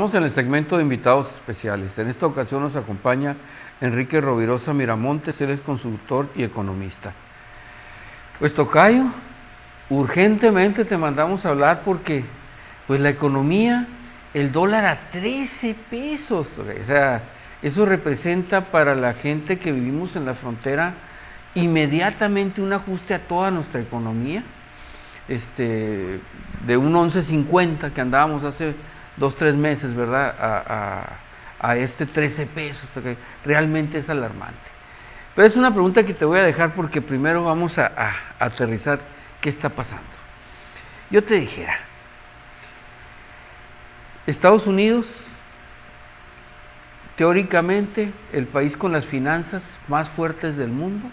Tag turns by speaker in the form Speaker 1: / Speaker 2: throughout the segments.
Speaker 1: Estamos en el segmento de invitados especiales. En esta ocasión nos acompaña Enrique Rovirosa Miramontes, él es consultor y economista. Pues tocayo, urgentemente te mandamos a hablar porque pues la economía, el dólar a 13 pesos, o sea, eso representa para la gente que vivimos en la frontera inmediatamente un ajuste a toda nuestra economía, de un 11.50 que andábamos hace 2-3 meses, ¿verdad? A 13 pesos, que realmente es alarmante. Pero es una pregunta que te voy a dejar porque primero vamos a aterrizar qué está pasando. Yo te dijera, Estados Unidos, teóricamente, el país con las finanzas más fuertes del mundo,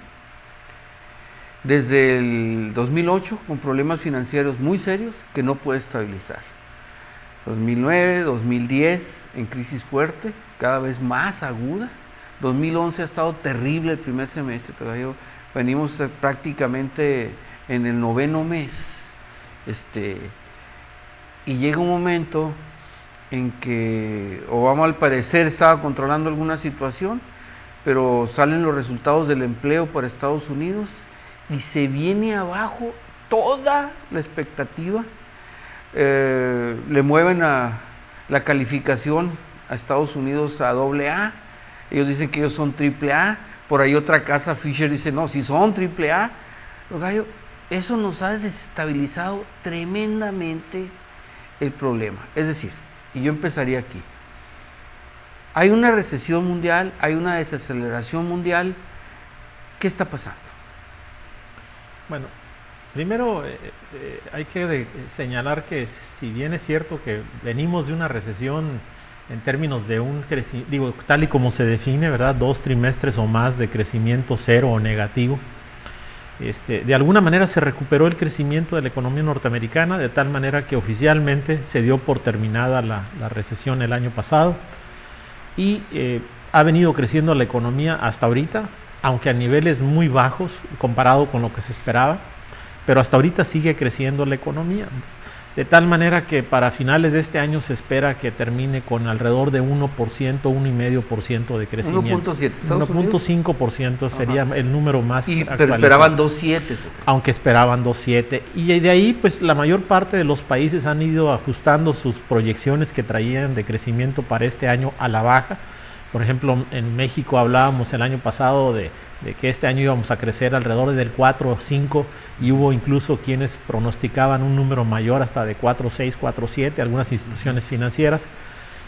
Speaker 1: desde el 2008 con problemas financieros muy serios que no puede estabilizar. 2009, 2010 en crisis fuerte, cada vez más aguda. 2011 ha estado terrible el primer semestre, todavía venimos prácticamente en el 9º mes. Y llega un momento en que Obama al parecer estaba controlando alguna situación, pero salen los resultados del empleo para Estados Unidos y se viene abajo toda la expectativa. Le mueven la calificación a Estados Unidos a AA, ellos dicen que ellos son AAA, por ahí otra casa, Fisher, dice no, si son AAA, eso nos ha desestabilizado tremendamente el problema. Es decir, y yo empezaría aquí, hay una recesión mundial, hay una desaceleración mundial, ¿qué está pasando?
Speaker 2: Bueno, primero hay que señalar que si bien es cierto que venimos de una recesión en términos de un crecimiento, digo, tal y como se define, ¿verdad? 2 trimestres o más de crecimiento cero o negativo, de alguna manera se recuperó el crecimiento de la economía norteamericana, de tal manera que oficialmente se dio por terminada la recesión el año pasado y ha venido creciendo la economía hasta ahorita, aunque a niveles muy bajos comparado con lo que se esperaba, pero hasta ahorita sigue creciendo la economía, de tal manera que para finales de este año se espera que termine con alrededor de 1%, 1,5% de crecimiento. 1,5% sería el número más actualizado.
Speaker 1: Pero esperaban 2,7.
Speaker 2: Aunque esperaban 2,7. Y de ahí, pues la mayor parte de los países han ido ajustando sus proyecciones que traían de crecimiento para este año a la baja. Por ejemplo, en México hablábamos el año pasado de que este año íbamos a crecer alrededor del 4 o 5 y hubo incluso quienes pronosticaban un número mayor hasta de 4,6, 4,7, algunas instituciones financieras.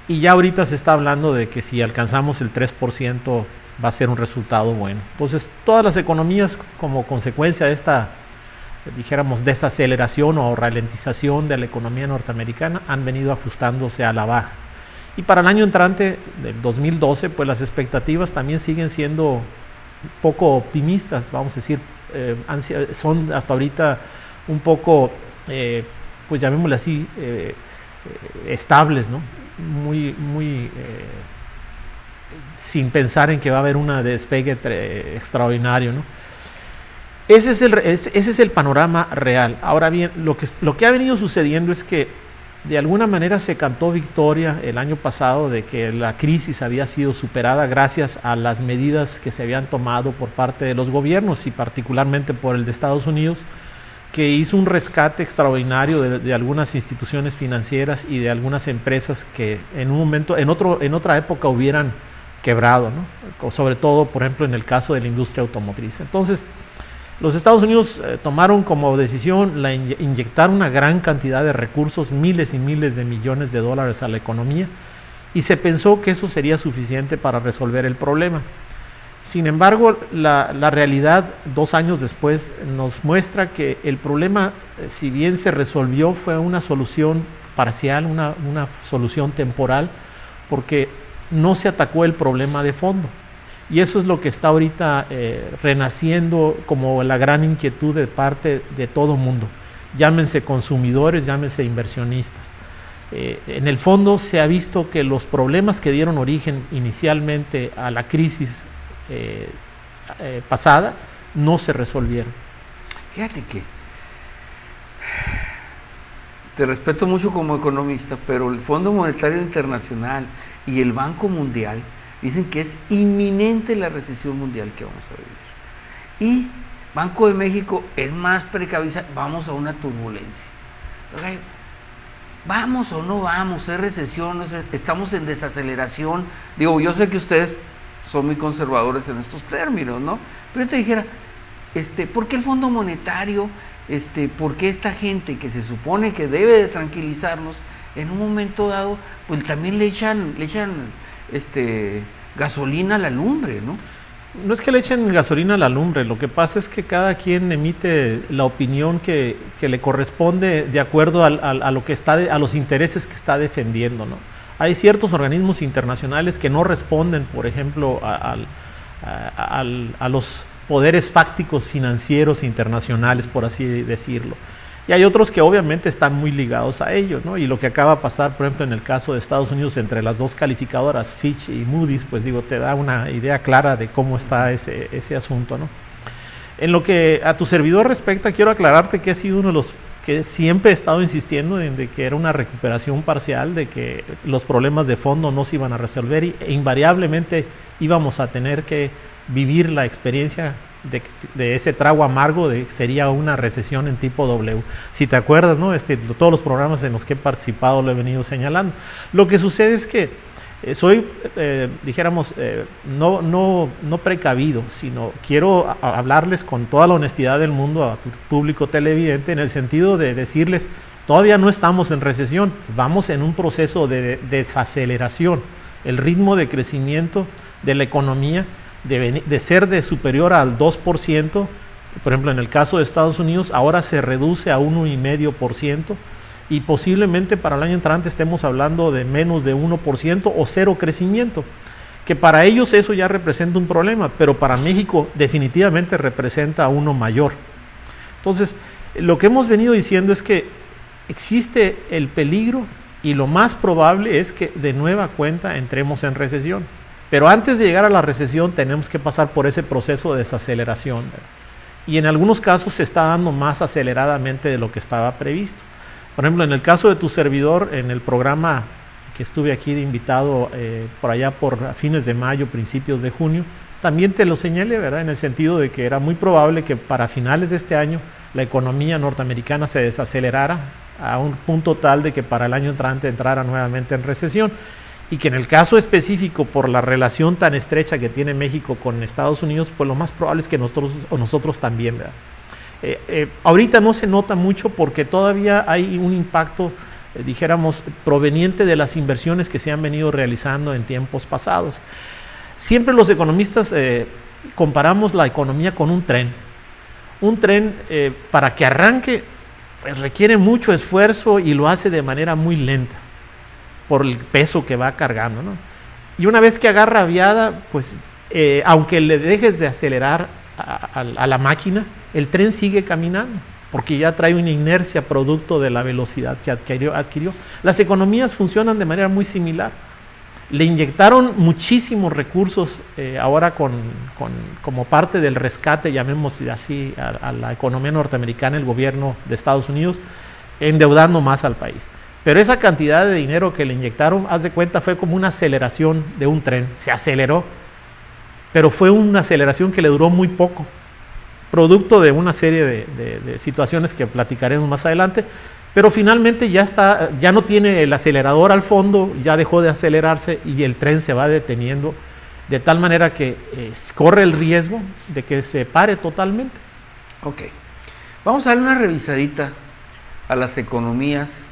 Speaker 2: Y ya ahorita se está hablando de que si alcanzamos el 3% va a ser un resultado bueno. Entonces, todas las economías como consecuencia de esta, dijéramos, desaceleración o ralentización de la economía norteamericana han venido ajustándose a la baja. Y para el año entrante, del 2012, pues las expectativas también siguen siendo poco optimistas, vamos a decir, son hasta ahorita un poco, pues llamémosle así, estables, ¿no? Muy sin pensar en que va a haber un despegue extraordinario, ¿no? Ese es el panorama real. Ahora bien, lo que ha venido sucediendo es que de alguna manera se cantó victoria el año pasado de que la crisis había sido superada gracias a las medidas que se habían tomado por parte de los gobiernos y particularmente por el de Estados Unidos, que hizo un rescate extraordinario de algunas instituciones financieras y de algunas empresas que en un momento, en otra época hubieran quebrado, ¿no? Sobre todo, por ejemplo, en el caso de la industria automotriz. Entonces, los Estados Unidos tomaron como decisión inyectar una gran cantidad de recursos, miles y miles de millones de dólares a la economía, y se pensó que eso sería suficiente para resolver el problema. Sin embargo, la realidad 2 años después nos muestra que el problema, si bien se resolvió, fue una solución parcial, una solución temporal, porque no se atacó el problema de fondo. Y eso es lo que está ahorita renaciendo como la gran inquietud de parte de todo mundo. Llámense consumidores, llámense inversionistas. En el fondo se ha visto que los problemas que dieron origen inicialmente a la crisis pasada no se resolvieron.
Speaker 1: Fíjate que te respeto mucho como economista, pero el Fondo Monetario Internacional y el Banco Mundial dicen que es inminente la recesión mundial que vamos a vivir. Y Banco de México es más precavido, vamos a una turbulencia. Okay. ¿Vamos o no vamos? ¿Es recesión? ¿Estamos en desaceleración? Digo, yo sé que ustedes son muy conservadores en estos términos, ¿no? Pero yo te dijera, ¿por qué el Fondo Monetario, por qué esta gente que se supone que debe de tranquilizarnos, en un momento dado, pues también le echan gasolina a la lumbre, ¿no?
Speaker 2: No es que le echen gasolina a la lumbre, lo que pasa es que cada quien emite la opinión que le corresponde de acuerdo a lo que a los intereses que está defendiendo, ¿no? Hay ciertos organismos internacionales que no responden, por ejemplo, a los poderes fácticos financieros internacionales, por así decirlo. Y hay otros que obviamente están muy ligados a ello, ¿no? Y lo que acaba de pasar, por ejemplo, en el caso de Estados Unidos, entre las dos calificadoras, Fitch y Moody's, pues digo, te da una idea clara de cómo está ese asunto, ¿no? En lo que a tu servidor respecta, quiero aclararte que he sido uno de los que siempre he estado insistiendo en de que era una recuperación parcial, de que los problemas de fondo no se iban a resolver e invariablemente íbamos a tener que vivir la experiencia de ese trago amargo de sería una recesión en tipo W. Si te acuerdas, ¿no? Todos los programas en los que he participado lo he venido señalando. Lo que sucede es que soy, dijéramos, no precavido, sino quiero hablarles con toda la honestidad del mundo a tu público televidente, en el sentido de decirles, todavía no estamos en recesión, vamos en un proceso de desaceleración. El ritmo de crecimiento de la economía de ser de superior al 2%, por ejemplo en el caso de Estados Unidos, ahora se reduce a 1,5%, y posiblemente para el año entrante estemos hablando de menos de 1% o cero crecimiento, que para ellos eso ya representa un problema, pero para México definitivamente representa uno mayor. Entonces, lo que hemos venido diciendo es que existe el peligro y lo más probable es que de nueva cuenta entremos en recesión. Pero antes de llegar a la recesión tenemos que pasar por ese proceso de desaceleración, ¿verdad? Y en algunos casos se está dando más aceleradamente de lo que estaba previsto. Por ejemplo, en el caso de tu servidor, en el programa que estuve aquí de invitado por allá por fines de mayo, principios de junio, también te lo señalé, ¿verdad? En el sentido de que era muy probable que para finales de este año la economía norteamericana se desacelerara a un punto tal de que para el año entrante entrara nuevamente en recesión. Y que en el caso específico, por la relación tan estrecha que tiene México con Estados Unidos, pues lo más probable es que nosotros también, ¿verdad? Ahorita no se nota mucho porque todavía hay un impacto, dijéramos, proveniente de las inversiones que se han venido realizando en tiempos pasados. Siempre los economistas comparamos la economía con un tren. Un tren, para que arranque, pues requiere mucho esfuerzo y lo hace de manera muy lenta, por el peso que va cargando, ¿no? Y una vez que agarra viada, pues aunque le dejes de acelerar a la máquina, el tren sigue caminando, porque ya trae una inercia producto de la velocidad que adquirió. Las economías funcionan de manera muy similar. Le inyectaron muchísimos recursos ahora como parte del rescate, llamémosle así, a la economía norteamericana, el gobierno de Estados Unidos, endeudando más al país. Pero esa cantidad de dinero que le inyectaron, haz de cuenta, fue como una aceleración de un tren. Se aceleró, pero fue una aceleración que le duró muy poco, producto de una serie de situaciones que platicaremos más adelante, pero finalmente ya no tiene el acelerador al fondo, ya dejó de acelerarse y el tren se va deteniendo, de tal manera que corre el riesgo de que se pare totalmente.
Speaker 1: Ok, vamos a darle una revisadita a las economías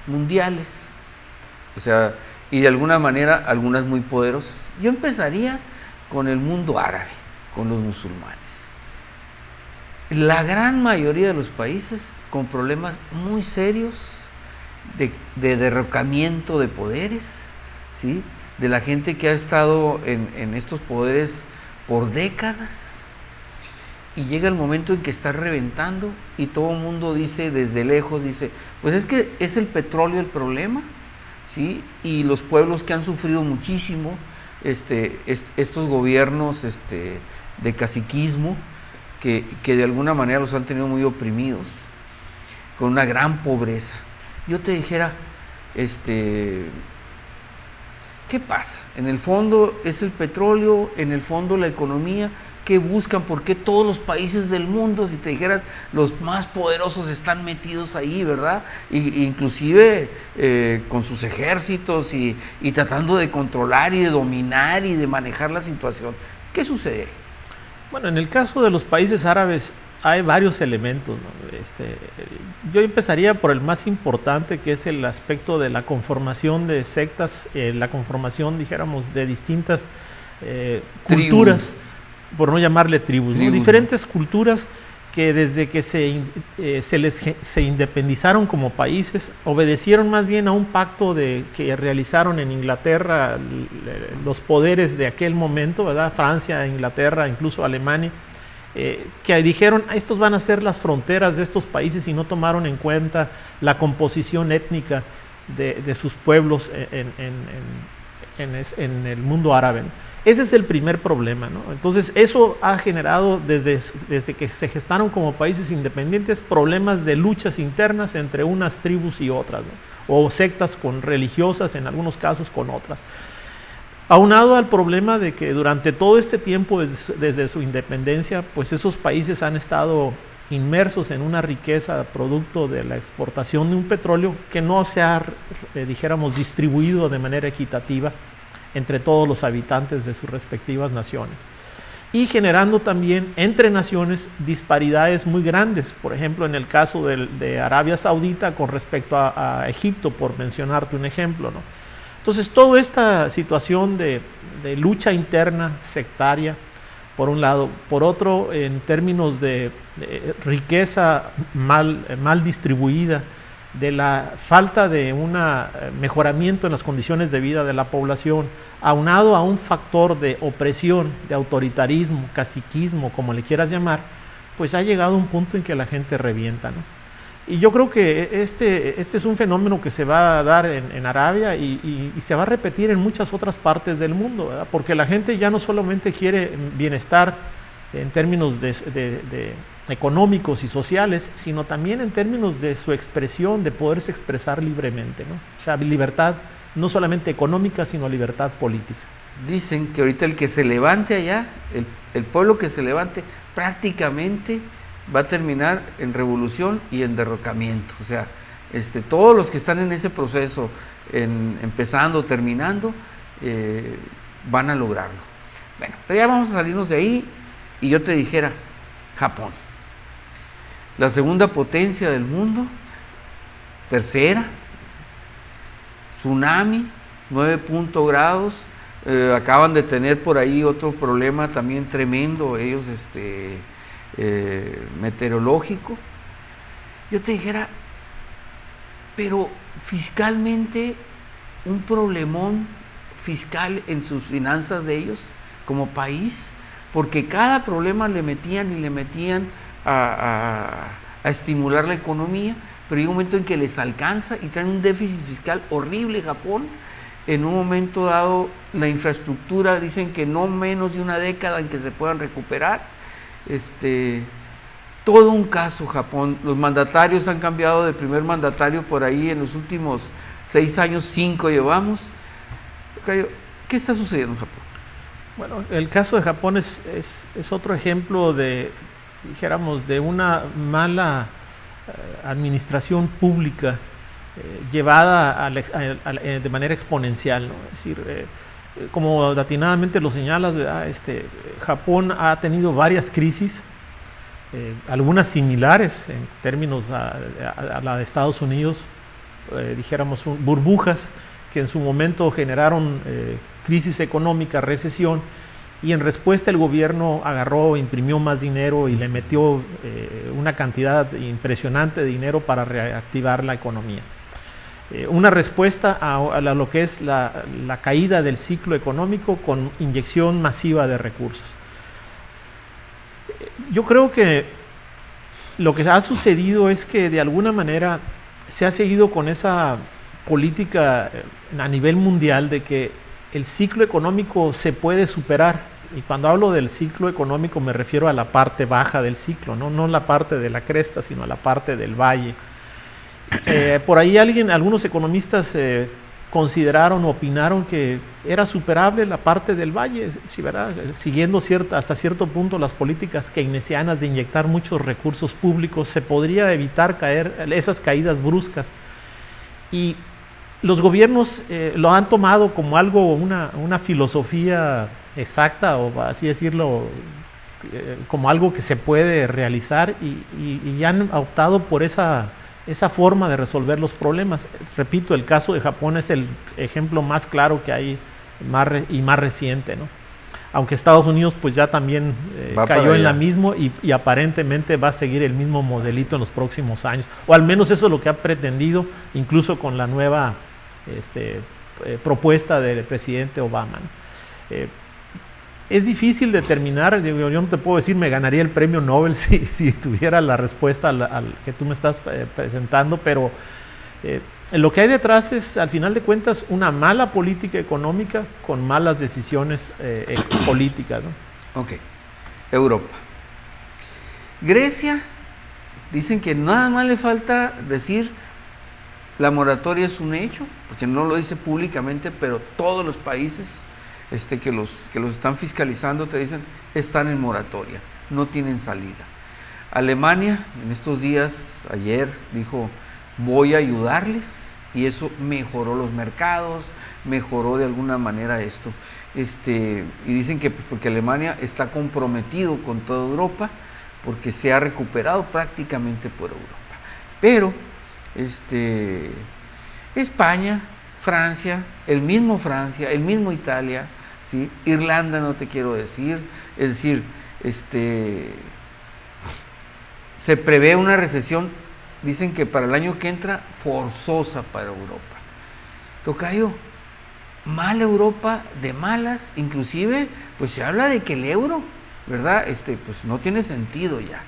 Speaker 1: mundiales, o sea, y de alguna manera algunas muy poderosas. Yo empezaría con el mundo árabe, con los musulmanes. La gran mayoría de los países con problemas muy serios de derrocamiento de poderes, ¿sí? De la gente que ha estado en estos poderes por décadas, y llega el momento en que está reventando y todo el mundo dice desde lejos, dice, pues es que es el petróleo el problema, ¿sí? Y los pueblos que han sufrido muchísimo estos gobiernos de caciquismo que de alguna manera los han tenido muy oprimidos, con una gran pobreza. yo te dijera, ¿qué pasa? En el fondo es el petróleo, en el fondo la economía. ¿Qué buscan? ¿Por qué todos los países del mundo, si te dijeras, los más poderosos están metidos ahí, ¿verdad? Inclusive con sus ejércitos y tratando de controlar y de dominar y de manejar la situación. ¿Qué sucede?
Speaker 2: Bueno, en el caso de los países árabes hay varios elementos, ¿no? Yo empezaría por el más importante, que es el aspecto de la conformación de sectas, la conformación, dijéramos, de distintas culturas, por no llamarle tribus, ¿no? Diferentes culturas que desde que se independizaron como países, obedecieron más bien a un pacto que realizaron en Inglaterra los poderes de aquel momento, ¿verdad? Francia, Inglaterra, incluso Alemania, que dijeron, estos van a ser las fronteras de estos países, y no tomaron en cuenta la composición étnica de sus pueblos en el mundo árabe, ¿no? Ese es el primer problema, ¿no? Entonces eso ha generado desde que se gestaron como países independientes problemas de luchas internas entre unas tribus y otras, ¿no? O sectas religiosas, en algunos casos con otras. Aunado al problema de que durante todo este tiempo, desde su independencia, pues esos países han estado inmersos en una riqueza producto de la exportación de un petróleo que no se ha, dijéramos, distribuido de manera equitativa entre todos los habitantes de sus respectivas naciones, y generando también entre naciones disparidades muy grandes. Por ejemplo, en el caso de Arabia Saudita con respecto a Egipto, por mencionarte un ejemplo, ¿no? Entonces, toda esta situación de lucha interna sectaria, por un lado; por otro, en términos de riqueza mal distribuida, de la falta de un mejoramiento en las condiciones de vida de la población, aunado a un factor de opresión, de autoritarismo, caciquismo, como le quieras llamar, pues ha llegado a un punto en que la gente revienta, ¿no? Y yo creo que este es un fenómeno que se va a dar en Arabia y se va a repetir en muchas otras partes del mundo, ¿verdad? Porque la gente ya no solamente quiere bienestar en términos de económicos y sociales, sino también en términos de su expresión, de poderse expresar libremente, ¿no? O sea, libertad no solamente económica, sino libertad política.
Speaker 1: Dicen que ahorita el que se levante allá, el pueblo que se levante, prácticamente va a terminar en revolución y en derrocamiento. O sea, todos los que están en ese proceso, empezando, terminando, van a lograrlo. Bueno, pero ya vamos a salirnos de ahí, y yo te dijera, Japón, la segunda potencia del mundo, tercera, tsunami, 9 grados, acaban de tener por ahí otro problema también tremendo, ellos meteorológico. Yo te dijera, pero fiscalmente, un problemón fiscal en sus finanzas de ellos como país, porque cada problema le metían a estimular la economía, pero hay un momento en que les alcanza y traen un déficit fiscal horrible. Japón, en un momento dado, la infraestructura, dicen que no menos de una década en que se puedan recuperar. Todo un caso Japón. Los mandatarios han cambiado de primer mandatario por ahí en los últimos 6 años, 5 llevamos. ¿Qué está sucediendo en Japón?
Speaker 2: Bueno, el caso de Japón es otro ejemplo dijéramos, de una mala administración pública llevada de manera exponencial, ¿no? Es decir, como atinadamente lo señalas, Japón ha tenido varias crisis, algunas similares en términos a la de Estados Unidos, dijéramos burbujas que en su momento generaron crisis económica, recesión, y en respuesta el gobierno agarró, imprimió más dinero y le metió una cantidad impresionante de dinero para reactivar la economía. Una respuesta a lo que es la caída del ciclo económico con inyección masiva de recursos. Yo creo que lo que ha sucedido es que de alguna manera se ha seguido con esa política a nivel mundial de que el ciclo económico se puede superar. Y cuando hablo del ciclo económico me refiero a la parte baja del ciclo, no la parte de la cresta, sino a la parte del valle. Por ahí algunos economistas consideraron, opinaron que era superable la parte del valle, ¿sí, verdad? Siguiendo hasta cierto punto las políticas keynesianas de inyectar muchos recursos públicos, se podría evitar esas caídas bruscas. Y los gobiernos lo han tomado como algo, una filosofía exacta, o así decirlo, como algo que se puede realizar, y han optado por esa forma de resolver los problemas. Repito, el caso de Japón es el ejemplo más claro que hay y más reciente, ¿no? Aunque Estados Unidos pues ya también cayó en la misma y aparentemente va a seguir el mismo modelito en los próximos años, o al menos eso es lo que ha pretendido, incluso con la nueva propuesta del presidente Obama, ¿no? Es difícil determinar, yo no te puedo decir me ganaría el premio Nobel si tuviera la respuesta al que tú me estás presentando, pero lo que hay detrás es, al final de cuentas, una mala política económica con malas decisiones políticas, ¿no?
Speaker 1: Ok, Europa. Grecia, dicen que nada más le falta decir la moratoria es un hecho, porque no lo dice públicamente, pero todos los países que los están fiscalizando te dicen están en moratoria, no tienen salida. Alemania en estos días, ayer, dijo voy a ayudarles, y eso mejoró los mercados, mejoró de alguna manera esto. Y dicen que pues, porque Alemania está comprometido con toda Europa, porque se ha recuperado prácticamente por Europa. Pero España, Francia, el mismo Italia, ¿sí? Irlanda no te quiero decir, es decir, se prevé una recesión, dicen que para el año que entra, forzosa para Europa. Tocayo, mal Europa, de malas, inclusive, pues se habla de que el euro, ¿verdad? Pues no tiene sentido ya.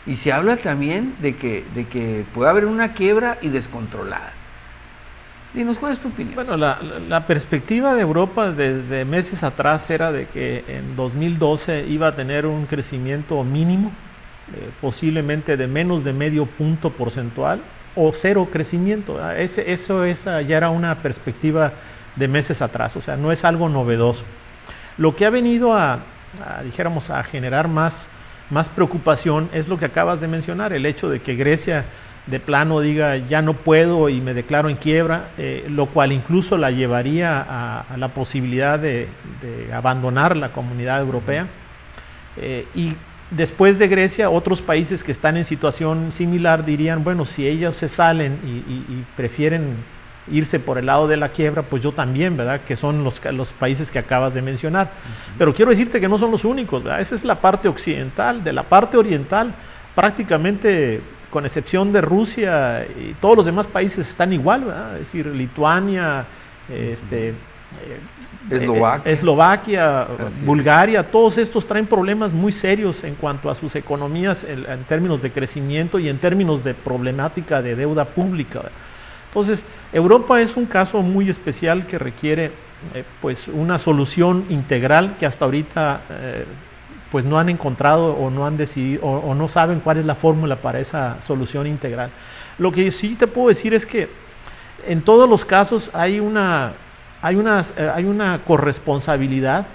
Speaker 1: Y se habla también de que puede haber una quiebra y descontrolada. Dinos, ¿cuál es tu opinión?
Speaker 2: Bueno, la perspectiva de Europa desde meses atrás era de que en 2012 iba a tener un crecimiento mínimo, posiblemente de menos de medio punto porcentual o cero crecimiento. Ya era una perspectiva de meses atrás, o sea, no es algo novedoso. Lo que ha venido a generar más preocupación es lo que acabas de mencionar, el hecho de que Grecia de plano diga ya no puedo y me declaro en quiebra, lo cual incluso la llevaría a la posibilidad de abandonar la comunidad europea. Y después de Grecia, otros países que están en situación similar dirían, bueno, si ellos se salen y prefieren irse por el lado de la quiebra, pues yo también, ¿verdad? Que son los países que acabas de mencionar. Pero quiero decirte que no son los únicos, ¿verdad? Esa es la parte occidental. De la parte oriental, prácticamente, con excepción de Rusia, y todos los demás países están igual, ¿verdad? Es decir, Lituania, Eslovaquia, Bulgaria, todos estos traen problemas muy serios en cuanto a sus economías en términos de crecimiento y en términos de problemática de deuda pública, ¿verdad? Entonces, Europa es un caso muy especial que requiere pues una solución integral que hasta ahorita pues no han encontrado o no han decidido o no saben cuál es la fórmula para esa solución integral. Lo que sí te puedo decir es que en todos los casos hay una corresponsabilidad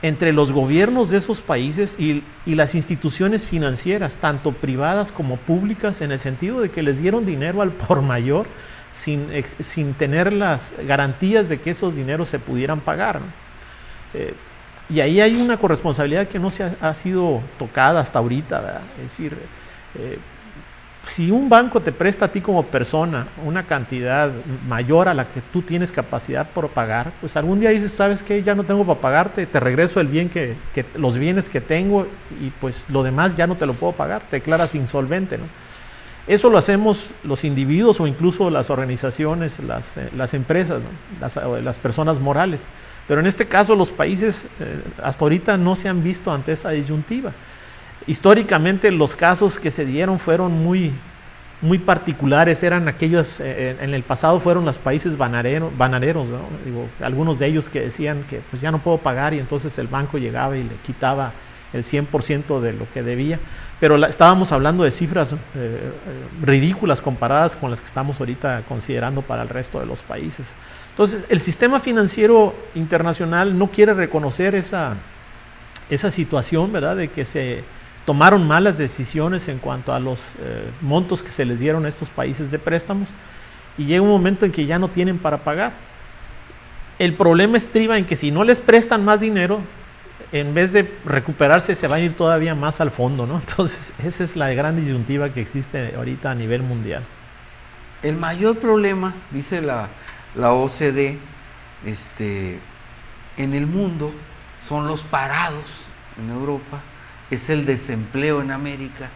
Speaker 2: entre los gobiernos de esos países y las instituciones financieras, tanto privadas como públicas, en el sentido de que les dieron dinero al por mayor sin tener las garantías de que esos dineros se pudieran pagar, ¿no? Y ahí hay una corresponsabilidad que no ha sido tocada hasta ahorita, ¿verdad? Es decir, si un banco te presta a ti como persona una cantidad mayor a la que tú tienes capacidad por pagar, pues algún día dices, ¿sabes qué? Ya no tengo para pagarte, te regreso el bien los bienes que tengo y pues lo demás ya no te lo puedo pagar, te declaras insolvente, ¿no? Eso lo hacemos los individuos o incluso las organizaciones, las empresas, ¿no? las personas morales. Pero en este caso los países hasta ahorita no se han visto ante esa disyuntiva. Históricamente los casos que se dieron fueron muy particulares, eran aquellos, en el pasado fueron los países bananeros, ¿no? Digo, algunos de ellos que decían que pues ya no puedo pagar y entonces el banco llegaba y le quitaba el 100% de lo que debía, pero estábamos hablando de cifras ridículas comparadas con las que estamos ahorita considerando para el resto de los países. Entonces, el sistema financiero internacional no quiere reconocer esa situación, ¿verdad?, de que se tomaron malas decisiones en cuanto a los montos que se les dieron a estos países de préstamos, y llega un momento en que ya no tienen para pagar. El problema estriba en que si no les prestan más dinero, en vez de recuperarse, se va a ir todavía más al fondo, ¿no? Entonces, esa es la gran disyuntiva que existe ahorita a nivel mundial.
Speaker 1: El mayor problema, dice la OCDE, en el mundo son los parados en Europa, es el desempleo en América.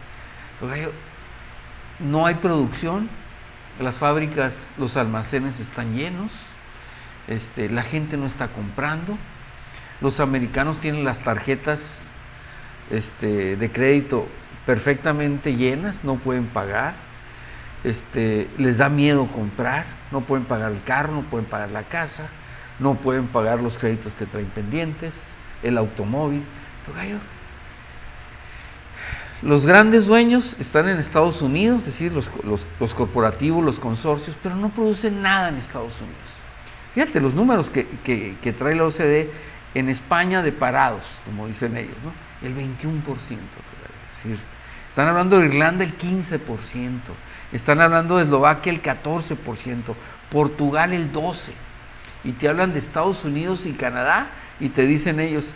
Speaker 1: No hay producción, las fábricas, los almacenes están llenos, la gente no está comprando, los americanos tienen las tarjetas de crédito perfectamente llenas, no pueden pagar, les da miedo comprar, no pueden pagar el carro, no pueden pagar la casa, no pueden pagar los créditos que traen pendientes, el automóvil. Los grandes dueños están en Estados Unidos, es decir, los corporativos, los consorcios, pero no producen nada en Estados Unidos. Fíjate los números que trae la OCDE en España de parados, como dicen ellos, ¿no? El 21%. Es decir, están hablando de Irlanda el 15%, están hablando de Eslovaquia el 14%, Portugal el 12%, y te hablan de Estados Unidos y Canadá, y te dicen ellos,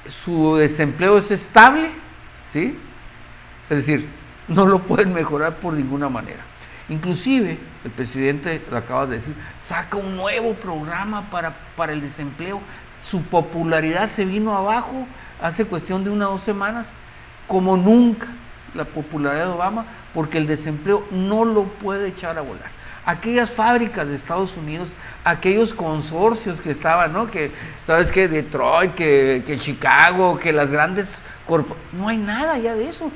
Speaker 1: su desempleo es estable, ¿sí? Es decir, no lo pueden mejorar por ninguna manera. Inclusive, el presidente, lo acabas de decir, saca un nuevo programa para el desempleo. Su popularidad se vino abajo hace cuestión de 1 o 2 semanas, como nunca la popularidad de Obama, porque el desempleo no lo puede echar a volar. Aquellas fábricas de Estados Unidos, aquellos consorcios que estaban, ¿no? Que, ¿sabes qué? Detroit, que Chicago, que las grandes no hay nada ya de eso.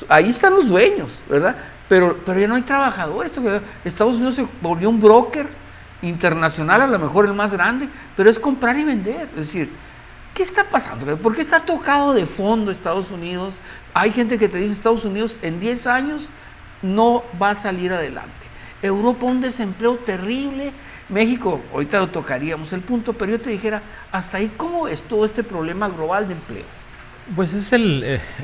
Speaker 1: Ahí están los dueños, ¿verdad? Pero ya no hay trabajadores. Estados Unidos se volvió un broker internacional, a lo mejor el más grande, pero es comprar y vender. Es decir, ¿qué está pasando? ¿Por qué está tocado de fondo Estados Unidos? Hay gente que te dice Estados Unidos en 10 años no va a salir adelante. Europa, un desempleo terrible. México, ahorita lo tocaríamos el punto, pero yo te dijera, hasta ahí, ¿cómo es todo este problema global de empleo?
Speaker 2: Pues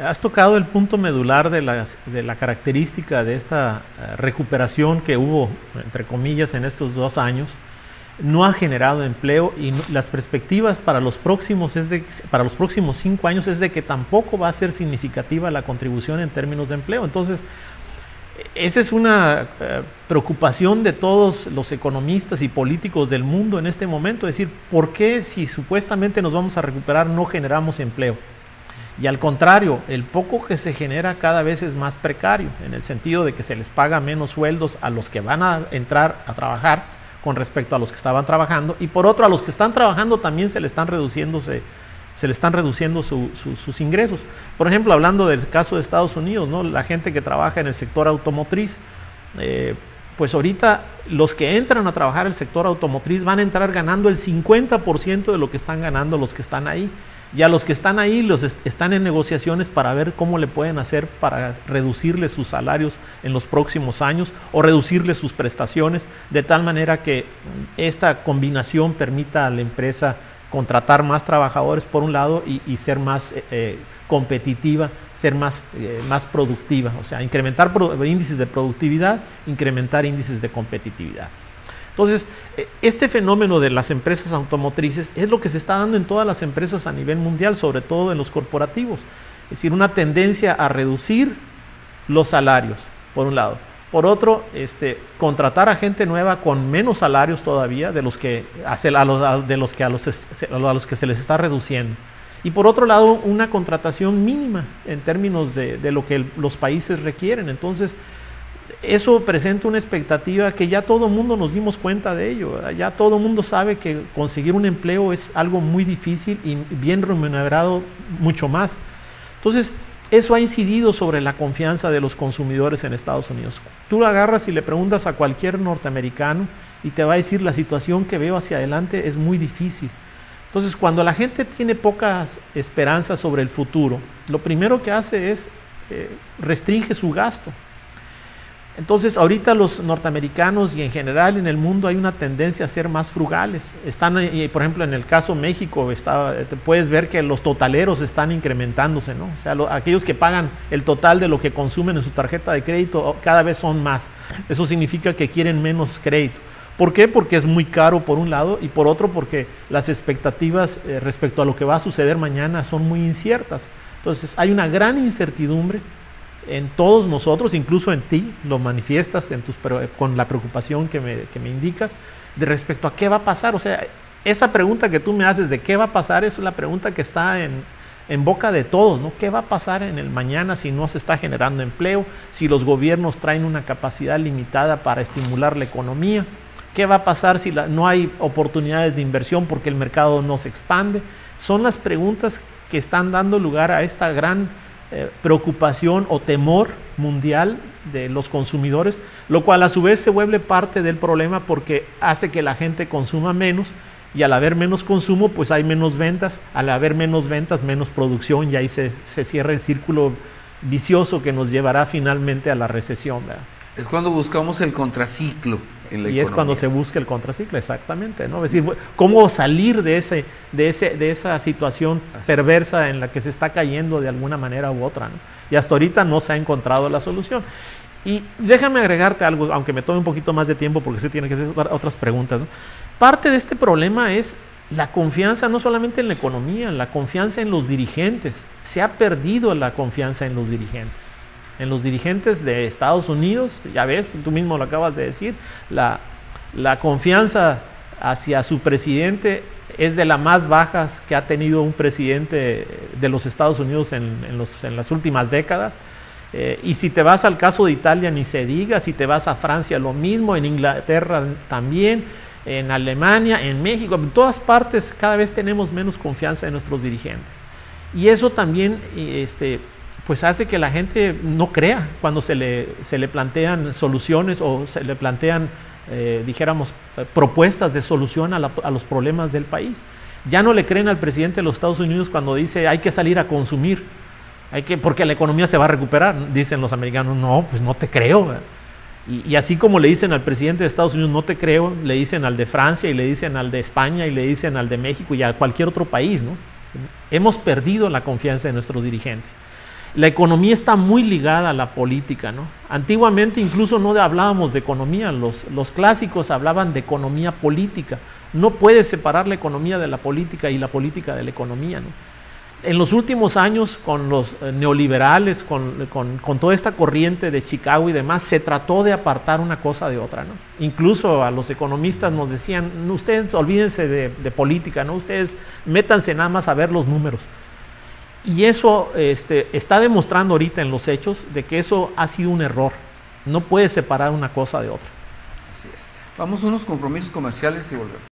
Speaker 2: has tocado el punto medular de la característica de esta recuperación que hubo, entre comillas, en estos 2 años. No ha generado empleo, y las perspectivas para los próximos 5 años es de que tampoco va a ser significativa la contribución en términos de empleo. Entonces, esa es una preocupación de todos los economistas y políticos del mundo en este momento, es decir, ¿por qué si supuestamente nos vamos a recuperar no generamos empleo? Y al contrario, el poco que se genera cada vez es más precario, en el sentido de que se les paga menos sueldos a los que van a entrar a trabajar con respecto a los que estaban trabajando, y por otro, a los que están trabajando también se le están reduciendo sus ingresos. Por ejemplo, hablando del caso de Estados Unidos, ¿no? La gente que trabaja en el sector automotriz, pues ahorita los que entran a trabajar en el sector automotriz van a entrar ganando el 50% de lo que están ganando los que están ahí. Y a los que están ahí están en negociaciones para ver cómo le pueden hacer para reducirles sus salarios en los próximos años o reducirles sus prestaciones, de tal manera que esta combinación permita a la empresa contratar más trabajadores por un lado y ser más competitiva, ser más productiva, o sea, incrementar índices de productividad, incrementar índices de competitividad. Entonces, este fenómeno de las empresas automotrices es lo que se está dando en todas las empresas a nivel mundial, sobre todo en los corporativos. Es decir, una tendencia a reducir los salarios, por un lado. Por otro, contratar a gente nueva con menos salarios todavía de los que a los que se les está reduciendo. Y por otro lado, una contratación mínima en términos de lo que los países requieren. Entonces, eso presenta una expectativa que ya todo el mundo nos dimos cuenta de ello, ¿verdad? Ya todo el mundo sabe que conseguir un empleo es algo muy difícil y bien remunerado mucho más. Entonces, eso ha incidido sobre la confianza de los consumidores en Estados Unidos. Tú lo agarras y le preguntas a cualquier norteamericano y te va a decir: la situación que veo hacia adelante es muy difícil. Entonces, cuando la gente tiene pocas esperanzas sobre el futuro, lo primero que hace es restringe su gasto. Entonces, ahorita los norteamericanos y en general en el mundo hay una tendencia a ser más frugales. Están, por ejemplo, en el caso México, puedes ver que los totaleros están incrementándose, ¿no? O sea, aquellos que pagan el total de lo que consumen en su tarjeta de crédito cada vez son más. Eso significa que quieren menos crédito. ¿Por qué? Porque es muy caro por un lado y por otro porque las expectativas respecto a lo que va a suceder mañana son muy inciertas. Entonces, hay una gran incertidumbre en todos nosotros, incluso en ti, lo manifiestas con la preocupación que me indicas, de respecto a qué va a pasar. O sea, esa pregunta que tú me haces de qué va a pasar es la pregunta que está en boca de todos, ¿no? ¿Qué va a pasar en el mañana si no se está generando empleo, si los gobiernos traen una capacidad limitada para estimular la economía? ¿Qué va a pasar si no hay oportunidades de inversión porque el mercado no se expande? Son las preguntas que están dando lugar a esta gran preocupación o temor mundial de los consumidores, lo cual a su vez se vuelve parte del problema porque hace que la gente consuma menos y al haber menos consumo pues hay menos ventas, al haber menos ventas menos producción y ahí se cierra el círculo vicioso que nos llevará finalmente a la recesión, ¿verdad?
Speaker 1: Es cuando buscamos el contraciclo en la economía.
Speaker 2: Es cuando se busca el contraciclo, exactamente, ¿no? Es decir, cómo salir de esa situación perversa en la que se está cayendo de alguna manera u otra, ¿no? Y hasta ahorita no se ha encontrado la solución. Y déjame agregarte algo, aunque me tome un poquito más de tiempo porque se tienen que hacer otras preguntas, ¿no? Parte de este problema es la confianza no solamente en la economía, la confianza en los dirigentes. Se ha perdido la confianza en los dirigentes. En los dirigentes de Estados Unidos, ya ves, tú mismo lo acabas de decir, la confianza hacia su presidente es de las más bajas que ha tenido un presidente de los Estados Unidos en las últimas décadas. Y si te vas al caso de Italia, ni se diga, si te vas a Francia, lo mismo, en Inglaterra también, en Alemania, en México, en todas partes cada vez tenemos menos confianza en nuestros dirigentes. Y eso también pues hace que la gente no crea cuando se le plantean soluciones o se le plantean, dijéramos, propuestas de solución a los problemas del país. Ya no le creen al presidente de los Estados Unidos cuando dice hay que salir a consumir, porque la economía se va a recuperar. Dicen los americanos, no, pues no te creo. Y así como le dicen al presidente de Estados Unidos no te creo, le dicen al de Francia y le dicen al de España y le dicen al de México y a cualquier otro país, ¿no? Hemos perdido la confianza de nuestros dirigentes. La economía está muy ligada a la política, ¿no? Antiguamente incluso no hablábamos de economía, los clásicos hablaban de economía política. No puedes separar la economía de la política y la política de la economía, ¿no? En los últimos años, con los neoliberales, con toda esta corriente de Chicago y demás, se trató de apartar una cosa de otra, ¿no? Incluso a los economistas nos decían, ustedes olvídense de política, ¿no? Ustedes métanse nada más a ver los números. Y eso está demostrando ahorita en los hechos de que eso ha sido un error. No puedes separar una cosa de otra.
Speaker 1: Así es. Vamos a unos compromisos comerciales y volvemos.